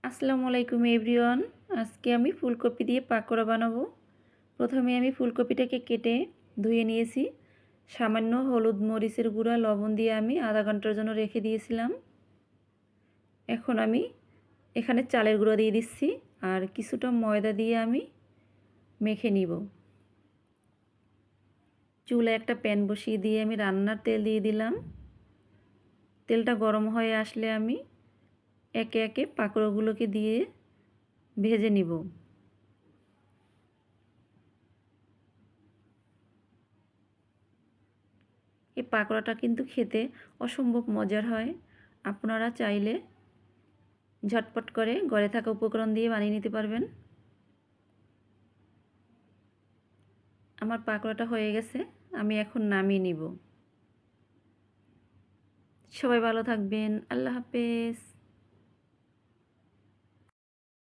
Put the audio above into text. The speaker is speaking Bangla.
আসসালামু আলাইকুম এভরিওয়ান। আজকে আমি ফুলকপি দিয়ে পাকোড়া বানাবো। প্রথমে আমি ফুলকপিটাকে কেটে ধুয়ে নিয়েছি। সামান্য হলুদ মরিচের গুঁড়া লবণ দিয়ে আমি আধা ঘন্টার জন্য রেখে দিয়েছিলাম। এখন আমি এখানে চালের গুঁড়া দিয়ে দিচ্ছি আর কিছুটা ময়দা দিয়ে আমি মেখে নিব। চুলায় একটা প্যান বসিয়ে দিয়ে আমি রান্নার তেল দিয়ে দিলাম। তেলটা গরম হয়ে আসলে আমি একে একে পাকোড়াগুলোকে দিয়ে ভেজে নিব। এই পাকোড়াটা কিন্তু খেতে অসম্ভব মজার হয়। আপনারা চাইলে ঝটপট করে ঘরে থাকা উপকরণ দিয়ে বানিয়ে নিতে পারবেন। আমার পাকোড়াটা হয়ে গেছে, আমি এখন নামিয়ে নিব। সবাই ভালো থাকবেন। আল্লাহ হাফেজ।